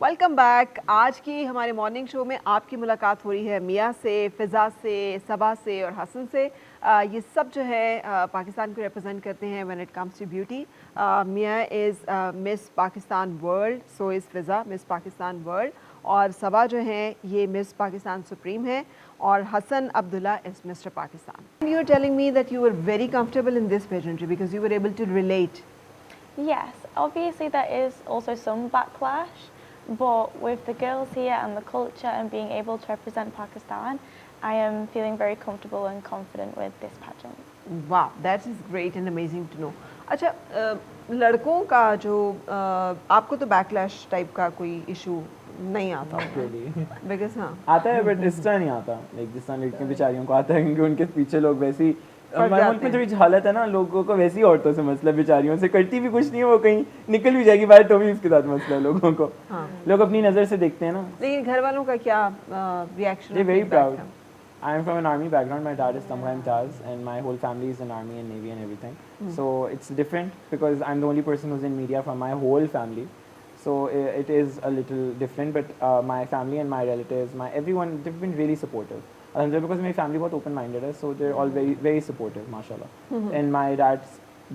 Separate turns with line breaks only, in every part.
Welcome back. आज की हमारे मॉर्निंग शो में आपकी मुलाकात हो रही है मिया से, फ़िज़ा से, सबा से और हसन से। ये सब जो है पाकिस्तान को रिप्रेजेंट करते हैं when it comes to beauty. Mia is miss Pakistan world, so is Fiza miss Pakistan world, और सबा जो है ये मिस पाकिस्तान सुप्रीम है, और Hasan Abdullah is mister Pakistan. You are telling me that you were very comfortable in this pageantry because you were able to relate.
Yes, obviously there is also some backlash, but with the girls here and the culture and being able to represent Pakistan, I am feeling very comfortable and confident with this pageant.
वाह, that is great and amazing to know. अच्छा, लड़कों का जो आपको तो backlash type का कोई issue नहीं आता होगा बिकॉज हाँ
आता है बट इस तरह नहीं आता, लाइक जिस तरह लड़कियों बेचारियों को आता है, क्योंकि उनके पीछे लोग वैसी हमारे मुल्क में थोड़ी हालत है ना, लोगों को वैसी औरतों से मसला, बेचारियों से करती भी कुछ नहीं है, वो कहीं निकल भी जाएगी बाहर तो भी उसके साथ मसला लोगों को. लोग अपनी नज़र से देखते हैं ना.
लेकिन घर वालों का क्या reaction?
They're very proud. I'm from an army background. My dad is Tamra Imtaz, and my whole family is in army and navy and everything. So it's different because I'm the only person who's in media from my whole family. So it is a little different, but my family and my relatives, my everyone, they've been really supportive. Alhamdulillah, because my family was open-minded, so they're all very, very supportive, mashallah. And my dad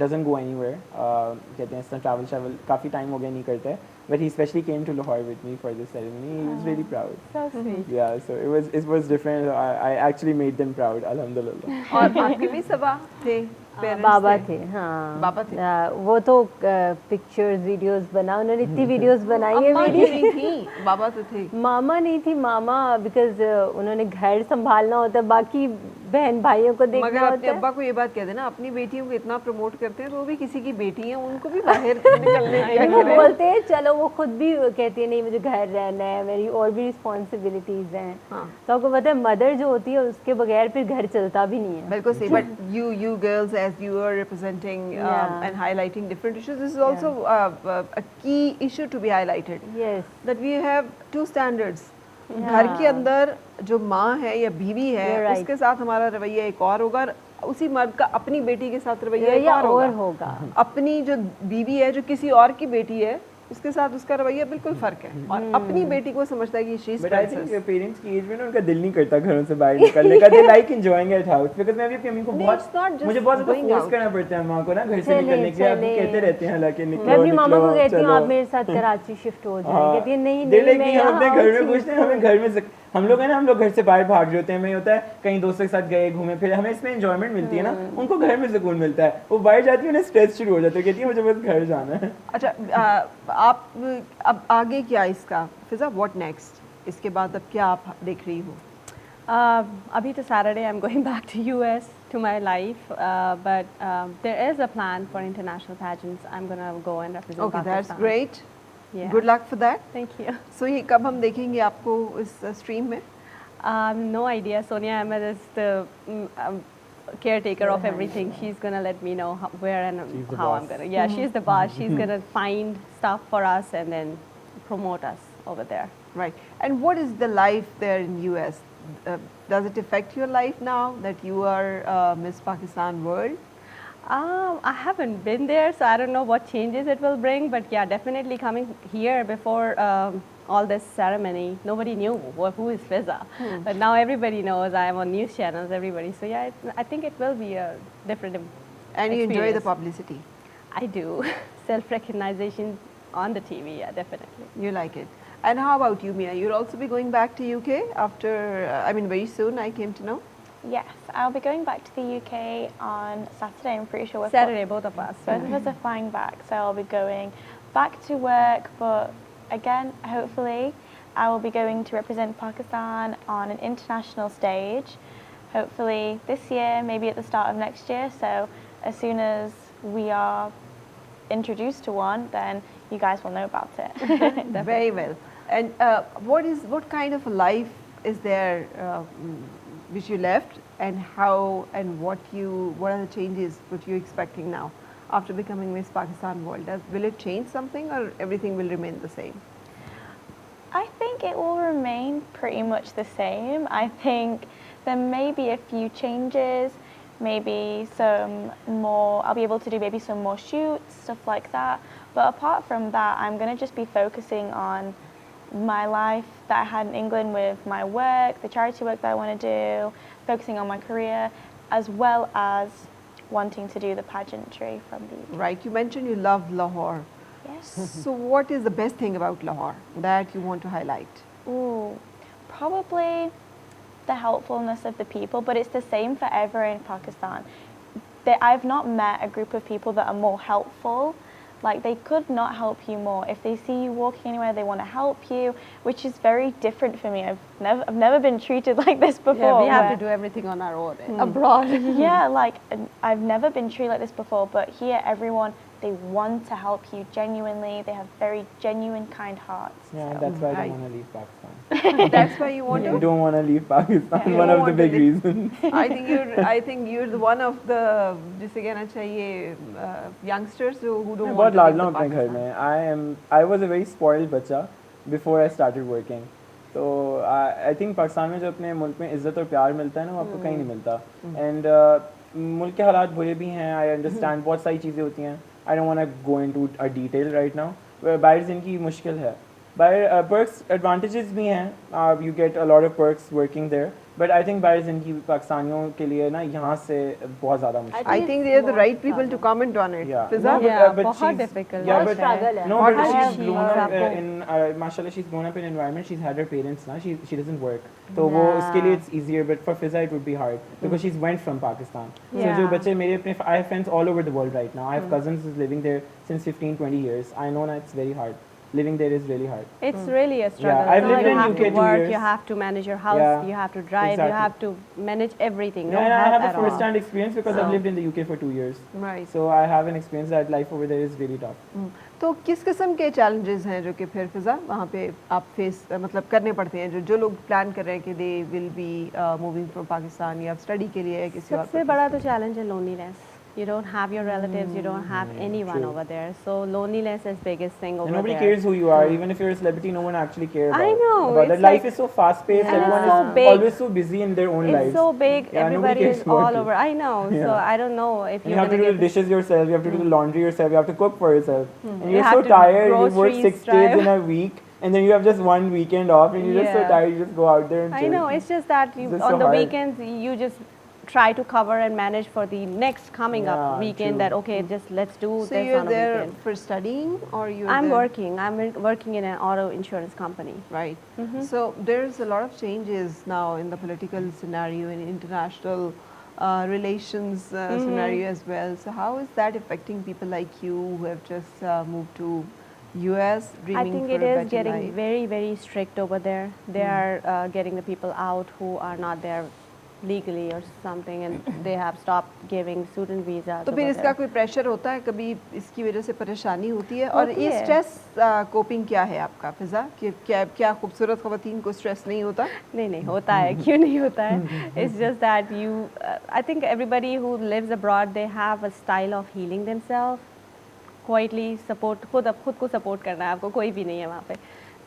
doesn't go anywhere. कहते हैं इस travel काफ़ी time हो गया नहीं करते, but he especially came to Lahore with me for this ceremony. He was really proud.
So sweet.
Yeah, so it was different. I actually made them proud, alhamdulillah.
और आपके भी सबा थे?
बाबा थे, हाँ
बाबा थे.
वो तो पिक्चर्स वीडियोस बना, उन्होंने इतनी वीडियोस बनाई है मेरी.
नहीं थी, बाबा तो थे.
मामा नहीं थी, मामा बिकॉज उन्होंने घर संभालना होता है, बाकी बहन भाइयों को देखना
मगर
होता
अपने
है.
अब्बा को ये बात कह देना, अपनी बेटियों को इतना प्रमोट करते हैं तो वो भी किसी की बेटी है, उनको भी बाहर निकलने दिया
वो
करें.
बोलते हैं, चलो वो खुद भी कहती है नहीं मुझे घर रहना है, मेरी और भी रिस्पॉन्सिबिलिटीज हैं. तो आपको पता है मदर जो होती है उसके बगैर फिर घर चलता भी नहीं है.
बिल्कुल सही. But you girls, as you are representing and highlighting different issues, this is also a key issue to be highlighted.
Yes.
That we have two standards. घर के अंदर जो माँ है या बीवी है, उसके साथ हमारा रवैया एक और होगा, उसी मर्द का अपनी बेटी के साथ रवैया एक और होगा. अपनी जो बीवी है जो किसी और की बेटी है, उसके साथ उसका रवैया बिल्कुल फर्क है, और अपनी बेटी को समझता है कि she is
prices. But I think parents की एज में ना उनका दिल नहीं करता घरों से बाहर निकलने का. They like enjoying at house. Because मैं भी अपनी मम्मी को बहुत, मुझे बहुत ज्यादा फोर्स करना पड़ता है मां को ना घर से निकलने के लिए. आप कहते रहते हैं हालांकि निकलो,
मैं अपनी मामा को कहती हूं आप मेरे साथ कराची शिफ्ट हो जाएं. कहती है नहीं नहीं मैं
हम अपने घर में पूछते हैं, हमें घर में हम लोग है ना, हम लोग घर से बाहर भाग रहे होते हैं. मैं होता है कहीं दोस्तों के साथ गए घूमे फिर, हमें इसमें एंजॉयमेंट मिलती है ना, उनको घर में सुकून मिलता है. वो बाहर जाती है उन्हें स्ट्रेस शुरू हो जाता है, कहती है मुझे बस घर जाना है.
अच्छा, आप अब आगे क्या इसका फिजा, व्हाट नेक्स्ट? इसके बाद अब क्या आप देख रही हो?
अभी तो Saturday I'm going back to US to my life, but there is a plan for international pageants. I'm gonna go and represent
Okay,
Pakistan.
that's great.
Yeah.
Good luck for that.
Thank you.
So ये कब हम देखेंगे आपको इस stream में?
No idea. Sonia Ahmed is the caretaker of everything. She's gonna let me know where and how I'm gonna. Yeah, she's the boss. She's gonna find stuff for us and then promote us over there.
Right. And what is the life there in US? Does it affect your life now that you are Miss Pakistan World?
I haven't been there, so I don't know what changes it will bring. But yeah, definitely coming here before all this ceremony, nobody knew who is Fiza. But now everybody knows. I am on news channels, everybody. So yeah, I think it will be a different
And you enjoy the
experience.
publicity?
I do. Self-recognition on the TV, yeah, definitely.
You like it. And how about you, Mia? You'll also be going back to UK after, I mean, very soon, I came to know.
Yes, I'll be going back to the UK on Saturday. I'm pretty sure
Saturday, both of us.
Both of us are flying back, so I'll be going back to work. But again, hopefully, I will be going to represent Pakistan on an international stage. Hopefully this year, maybe at the start of next year. So as soon as we are introduced to one, then you guys will know about it.
Very well. And what kind of a life is there which you left, and how and what are the changes which you're expecting now after becoming Miss Pakistan World? Will it change something, or everything will remain the same?
I think it will remain pretty much the same. I think there may be a few changes, maybe some more, I'll be able to do maybe some more shoots, stuff like that. But apart from that, I'm going to just be focusing on my life that I had in England with my work, the charity work that I want to do, focusing on my career, as well as wanting to do the pageantry from the UK.
Right, you mentioned you love Lahore.
Yes.
So what is the best thing about Lahore that you want to highlight?
Ooh, probably the helpfulness of the people, but it's the same for everywhere in Pakistan. I've not met a group of people that are more helpful. Like, they could not help you more. If they see you walking anywhere, they want to help you, which is very different for me. I've never been treated like this before.
Yeah, we have
where-
to do everything on our own abroad.
yeah, like, I've never been treated like this before, but here everyone, they want to help you genuinely. They have very genuine, kind hearts.
Yeah,
so.
that's why I
Right.
don't want to leave Pakistan.
That's why you want
I
to?
don't want to leave Pakistan.
You
One
don't
of the
want to
big
leave.
reasons.
I think you're the one of the जिसे कहना चाहिए youngsters who don't
मैं
want
बहुत
to leave
लाडला
the
हूँ अपने घर
Pakistan.
में. I was a very spoiled बच्चा before I started working. तो I think पाकिस्तान में जो अपने मुल्क में इज़्ज़त और प्यार मिलता है ना वो आपको कहीं नहीं मिलता. And मुल्क के हालात बुरे भी हैं. I understand बहुत सारी चीज़ें होती हैं. I don't want to go into a detail right now. बाहर ज़िंदगी मुश्किल है. बाहर perks advantages भी हैं. You get a lot of perks working there. But I think बाहर ज़िंदगी पाकिस्तानियों के लिए ना यहाँ से बहुत ज़्यादा मुश्किल.
I think they are the right people to comment on it.
Yeah.
Fiza?
No,
Yeah,
but
बहुत
she's-
difficult.
Yeah,
बहुत
but
struggle है.
no,
What
but
has
she's
she
grown up
done?
in mashallah she's grown up in an environment. She's had her parents now. She doesn't work. So वो उसके लिए it's easier. But for Fiza it would be hard because she's went from Pakistan. So
Yeah.
जो बच्चे मेरे अपने I have friends all over the world right now. I have cousins who's living there since 15-20 years. I know that it's very hard. Living there is really hard.
It's really a struggle.
Yeah, I've
So
lived
you
in
have
UK
to
2
work,
years.
you have to manage your house,
Yeah,
you have to drive,
exactly.
you have to manage everything.
Yeah,
No
and I
help
have a
at all.
first-hand experience because I've
So-
lived in the UK for 2 years.
Right.
So I have an experience that life over there is really tough.
तो किस किस्म के challenges हैं जो कि फिर फिजा वहाँ पे आप फेस मतलब करने पड़ते हैं जो लोग प्लान कर रहे हैं कि they will be moving from Pakistan या स्टडी के लिए या किसी और
सबसे बड़ा तो चैलेंज है loneliness. You don't have your relatives, you don't have anyone
true.
over there. So loneliness is biggest thing over
And nobody
there.
cares who you are. Even if you're a celebrity, no one actually cares
I know,
about that.
it's
Life
like-
is so fast-paced.
And it's
Everyone
so
is
big.
always so busy in their own
It's
lives.
so big,
Yeah, nobody
everybody
cares
is
about
all
you.
over. I know. So
Yeah.
I don't know if
And you
you're
have to
gonna
do the
get
dishes yourself. You have to do the laundry yourself. You have to cook for yourself. And
You
you're
have
so
to
tired. You work
groceries
6 days
drive.
in a week, and then you have just one weekend off, and you're just so
Yeah.
tired. You just go out there and
I
chill.
know, it's just that you,
It's just
on
so
the
hard.
weekends you just try to cover and manage for the next coming up
Yeah,
weekend
true.
that okay just let's do
So
this
you're
on a
there
weekend.
for studying or you're
I'm
there?
working. Working in an auto insurance company.
Right. So there's a lot of changes now in the political scenario in international relations scenario as well. So how is that affecting people like you who have just moved to US
I
dreaming
think
for
it
a
is
better
getting
life?
very strict over there. They are getting the people out who are not there legally or something, and they have stopped giving student visas.
तो
over
फिर इसका
there.
कोई pressure होता है कभी इसकी वजह से परेशानी होती है और
होती
ये
है।
स्ट्रेस कोपिंग क्या है आपका फिजा कि क्या खूबसूरत खवातीन को स्ट्रेस नहीं होता
नहीं होता है क्यों नहीं होता है It's just that you I think everybody who lives abroad they have a style of healing themselves quietly support खुद को support करना है आपको कोई भी नहीं है वहाँ पे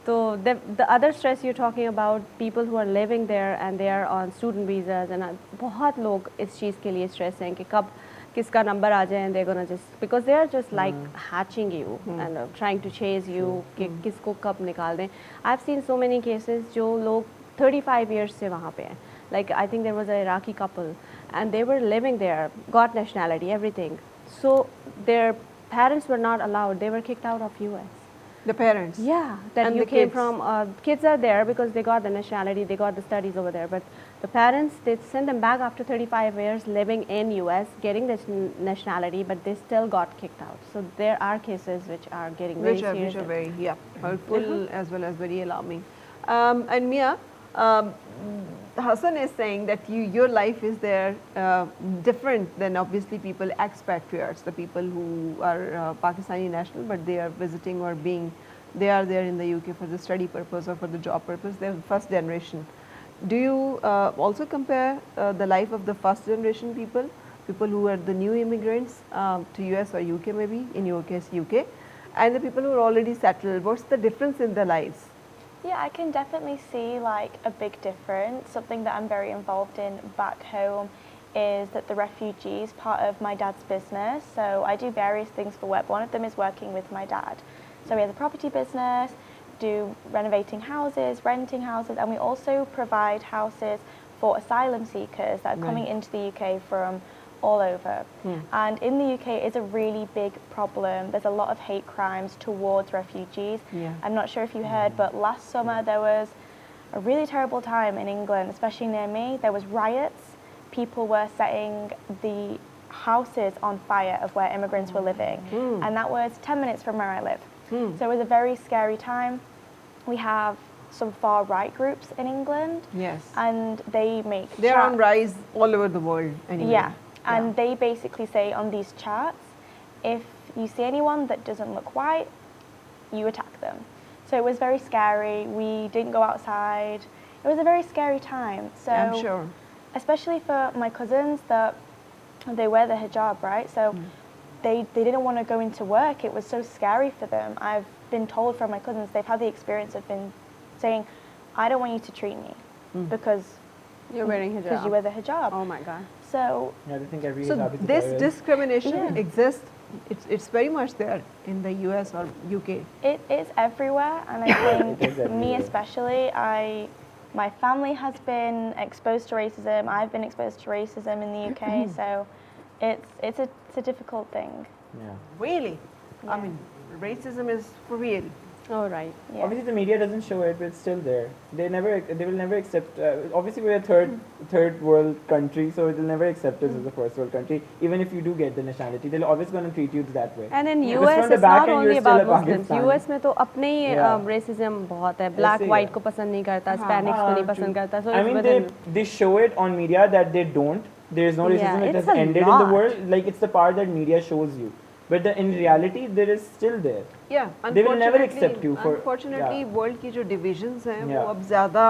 तो the other stress you're talking about people who are living there and they are on student visas and बहुत लोग इस चीज़ के लिए stress हैं कि कब किसका नंबर आ जाए and they're gonna just because they are just like hatching you and trying to chase you कि किसको कब निकाल दें I've seen so many cases जो लोग 35 years से वहाँ पे हैं like I think there was an Iraqi couple and they were living there got nationality everything so their parents were not allowed they were kicked out of US
the parents
yeah, that
And
you
the
came
kids?
from. Kids are there because they got the nationality, they got the studies over there. But the parents, they send them back after 35 years living in US, getting this nationality, but they still got kicked out. So there are cases which are getting very
which
serious.
are very hurtful as well as very alarming. And Mia, Hassan is saying that your life is there different than obviously people expatriates, the people who are Pakistani national but they are visiting or they are there in the UK for the study purpose or for the job purpose. They're first generation. Do you also compare the life of the first generation people who are the new immigrants to US or UK maybe, in your case UK, and the people who are already settled? What's the difference in their lives?
Yeah, I can definitely see like a big difference. Something that I'm very involved in back home is that the refugees part of my dad's business. So I do various things for work. One of them is working with my dad. So he has a property business, do renovating houses, renting houses, and we also provide houses for asylum seekers that are coming into the UK from all over. And in the UK it's a really big problem. There's a lot of hate crimes towards refugees.
Yeah.
I'm not sure if you heard, but last summer there was a really terrible time in England, especially near me. There was riots. People were setting the houses on fire of where immigrants were living. And that was 10 minutes from where I live. So it was a very scary time. We have some far right groups in England.
Yes.
And they make
They're
chat-
on rise all over the world anyway.
Yeah, and they basically say on these charts, if you see anyone that doesn't look white, you attack them. So it was very scary. We didn't go outside. It was a very scary time. So
I'm sure.
especially for my cousins, that they wear the hijab, right? So they didn't want to go into work. It was so scary for them. I've been told from my cousins, they've had the experience of been saying, I don't want you to treat me because
You're wearing hijab.
you wear the hijab.
Oh my God.
So
Yeah, I think every
So
hijab is a
this
terrorist.
discrimination exists. It's very much there in the US or UK.
it is everywhere, and I think
It is
me
everywhere.
especially, my family has been exposed to racism. I've been exposed to racism in the UK, so it's a difficult thing.
Yeah.
Really? I mean, racism is for real.
Oh, right.
Yeah.
Obviously, the media doesn't show it, but it's still there. They will never accept. Obviously, we're a third world country, so they'll never accept us as a first world country. Even if you do get the nationality, they're always going to treat you that way.
And in
Because
US
from the
it's
back
not
end,
only
you're still
about
a
Muslims.
Pakistani.
US में तो अपने ही
Yeah.
racism बहुत है. Black
ऐसे ही
white
है.
को पसंद नहीं करता, Hispanics को नहीं
true.
पसंद करता. So
I
it's
mean,
within.
they show it on media that they don't. There is no
Yeah,
racism. It
it's
has
a
ended in
lot.
the world. Like it's the part that media shows you, but in reality, there is still there.
Yeah,
They will never
unfortunately-
accept you for-
Unfortunately,
yeah.
World की जो divisions हैं वो
Yeah.
अब ज़्यादा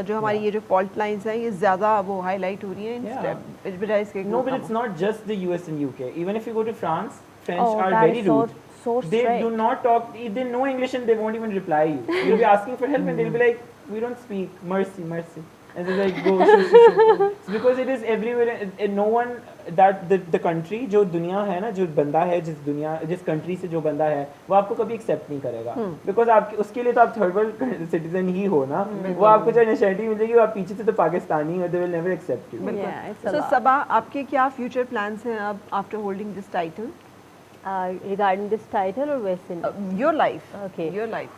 जो हमारी ये जो fault lines हैं ये ज़्यादा वो highlight हो रही हैं
Yeah.
instead बजाय इसके
No, but it's not just the US and UK. Even if you go to France, French
Oh,
are
that
very
is so-
rude.
so
They
strict.
do not talk. They know English and they won't even reply you. You'll be asking for help and they'll be like, "We don't speak. Mercy, mercy." And they're like, "Go." Shoo, shoo, shoo. It's because it is everywhere. And no one that the country जो दुनिया है ना जो बंदा है जिस country से जो बंदा है वो आपको कभी accept नहीं करेगा. Because आप उसके लिए तो आप third world citizen ही हो ना. वो आपको जो nationality मिलेगी वो आप पीछे से तो पाकिस्तानी हो. They will never accept you.
Yeah, it's a
So
lot.
सबा आपके क्या future plans हैं अब after holding this title?
Regarding this title or वैसे
Your life.
Okay.
Your life.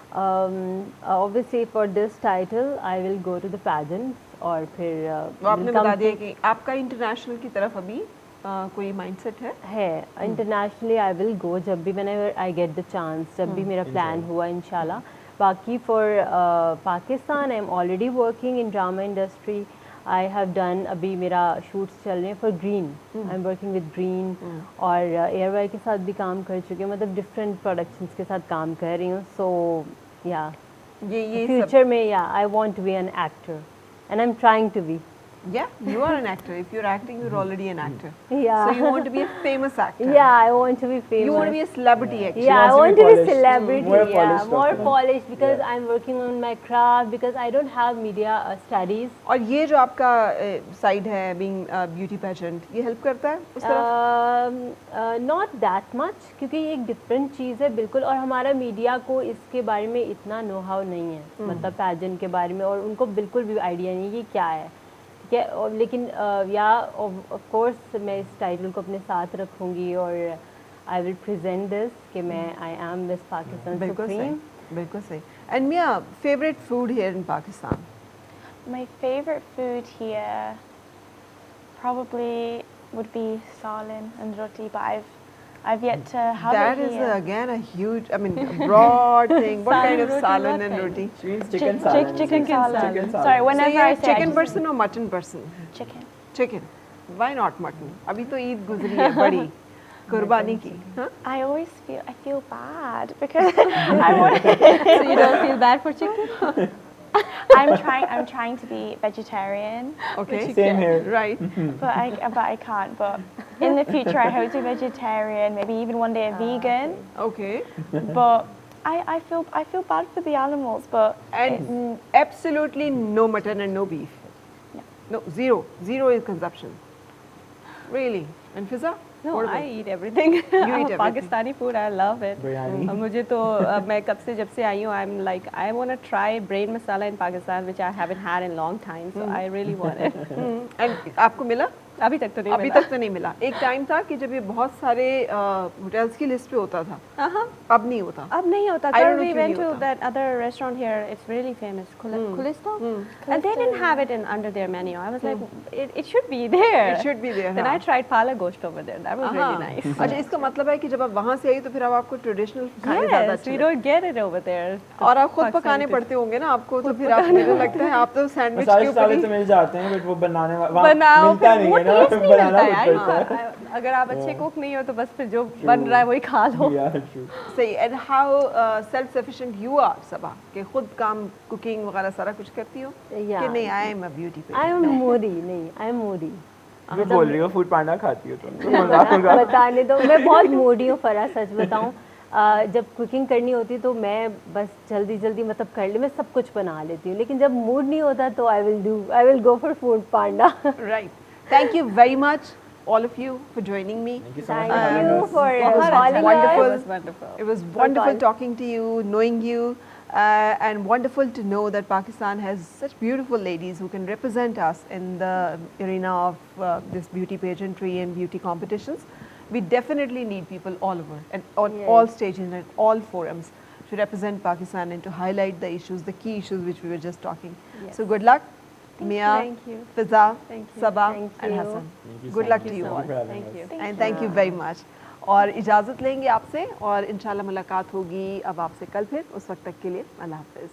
Obviously for this title I will go to the pageants और फिर
वो आपने
will come
बता दिया
to-
कि आपका इंटरनेशनल की तरफ अभी कोई माइंडसेट है
इंटरनेशनली आई विल गो जब भी whenever I get the chance जब भी मेरा प्लान
Inshallah.
हुआ इंशाल्लाह बाकी for Pakistan I am already working in drama industry I have done अभी मेरा शूट्स चल रहे हैं for green I am working with green और एयरवाई के साथ भी काम कर चुके हैं मतलब डिफरेंट प्रोडक्शंस के साथ काम कर रही हूँ सो या
ये
फ्यूचर में या I want to be an actor and I am trying to be
Yeah, you are an actor. If you're acting, you're already an actor.
Yeah.
So you want to be a famous actor.
Yeah, I want to be famous.
You want to be a celebrity actor.
Yeah, I
wants
want
to
to
be
be
polished.
celebrity.
More
Yeah,
polished
more
also.
polished because
Yeah.
I'm working on my craft because I don't have media studies.
और ये जो आपका side है being beauty pageant, ये help करता है उस तरफ?
Not that much क्योंकि ये एक डिफरेंट चीज़ है बिल्कुल और हमारा मीडिया को इसके बारे में इतना नो हाउ नहीं है मतलब पैजेंट के बारे में और उनको बिल्कुल भी आइडिया नहीं है कि क्या है ठीक है और लेकिन या ऑफ कोर्स मैं इस टाइटल को अपने साथ रखूँगी और आई विल प्रेजेंट दिस कि मैं आई एम मिस पाकिस्तान
बिल्कुल सही
सुप्रीम
बिल्कुल सही and my favourite food here in Pakistan
My favorite food here probably would be salin and roti, but I've yet to have
that
it
is
here.
again a huge I mean a broad thing what kind of
roti,
salad
what
and
kind?
roti
She means
Chick-
chicken
chick-
salad.
chicken salad.
Chicken salad.
Sorry,
so
whenever
you're
I
a
say I
chicken
just-
person or mutton person
chicken.
chicken why not mutton अभी तो ईद गुजरी है बड़ी कुर्बानी की हाँ
I always feel bad because I want
So you don't feel bad for chicken?
I'm trying to be vegetarian,
okay
Same here.
right
but I can't. But in the future, I hope to be vegetarian. Maybe even one day a vegan.
okay
But I feel bad for the animals. But
and absolutely no mutton and no beef.
No.
No, zero is consumption. Really? And Fiza?
No,
What about
I eat everything.
eat everything.
Pakistani food, I love it.
Biryani.
मुझे तो मैं जब से आई हूँ, I'm like I want to try brain masala in Pakistan, which I haven't had in long time. So I really want it.
And आपको मिला?
अभी तक तो नहीं
अभी
मिला.
तक तो नहीं मिला। एक टाइम था कि जब ये बहुत सारे होटल्स की लिस्ट पे होता था,
Uh-huh.
अब नहीं होता।
अब नहीं होता.
I don't
Kal
know
we
क्यों
went
नहीं
to
होता।
that other restaurant here. It's really famous, Kulisto. And they didn't have it in under their menu. I was like, it should be there.
It should be there,
Then
हाँ।
I tried pala gosht over there. That was really nice.
अच्छा, इसका मतलब है कि जब आप वहाँ से आई तो फिर अब आपको ट्रेडिशनल खाने ज़्यादा
Yes,
अच्छे
we
लगते
don't get it over there.
हैं। और आप खुद
Pakistani
पकाने
food.
पड़ते होंगे ना आपको, तो फिर आप मुझे लगता है आप तो सैंडविच के
मसाले
ऊपर
साले
ही
तो मिल जाते हैं, बट वो बनाने वहाँ
बनाओ
मिलता
फिर
नहीं
वो
है ना,
टेस्ट नहीं
बनाना
मिलता
खुद
यार.
पड़ता है।
अगर आप अच्छे कुक नहीं हो तो बस फिर जो बन रहा है वही खा लो.
Yeah, true.
सही। And how self sufficient you are Saba, कि खुद काम कुकिंग वगैरह सारा कुछ करती हो
Yeah.
कि नहीं? आई एम अ ब्यूटी पे।
आई एम मोदी, नहीं आई एम मोदी।
मैं बोल रही हूँ फूड पांडा खाती हो तुम, मजाक होगा।
बताने दो, मैं बहुत मोडी हूँ फरा, सच बताऊँ। जब कुकिंग करनी होती तो मैं बस जल्दी जल्दी मतलब कर ले, मैं सब कुछ बना लेती हूँ, लेकिन जब मूड नहीं होता तो I will go for food Panda.
Right. Thank you very much, all of you, for joining me.
Thank you so much
Thank
for having
you
us.
for calling
wonderful.
It
us.
was wonderful.
It was wonderful
fun.
talking to you, knowing you, and wonderful to know that Pakistan has such beautiful ladies who can represent us in the arena of this beauty pageantry and beauty competitions. We definitely need people all over and on
Yes.
all stages and all forums to represent Pakistan and to highlight the issues, the key issues which we were just talking.
Yes.
So good luck, Mia,
Thank you.
Fiza,
Thank you.
Sabah
Thank
and
you.
Hassan.
Thank you
Good
so
luck
much.
to you
Thank
all.
for having
Thank
us.
you.
And thank you very much. और इजाज़त लेंगे आपसे और इंशाल्लाह मुलाकात होगी अब आपसे कल फिर। उस वक्त तक के लिए अल्लाह हाफ़िज़।